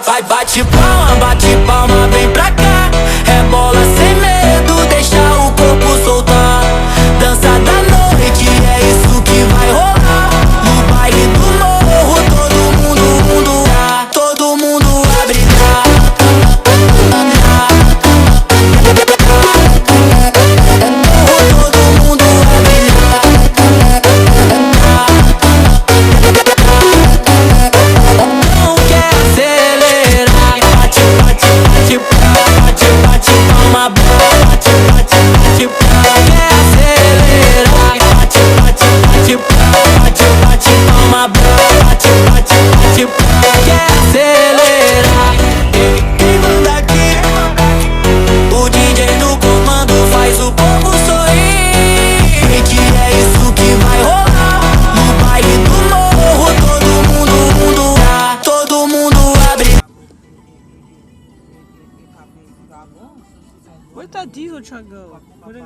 vai, bate palma, vem pra cá. Rebola sem medo, deixa o corpo soltar. Dança da noite, é isso que vai rolar. No baile do morro, todo mundo a brilhar. Todo mundo a brilhar. Não quer acelerar. Bate palma, bate. Quer acelerar. Bate palma, bate. Quer acelerar. Quem manda aqui? O DJ no comando faz o povo sorrir. Que é isso que vai rolar. No baile do morro, todo mundo abre. Coitadinho, Thiagão. Olha,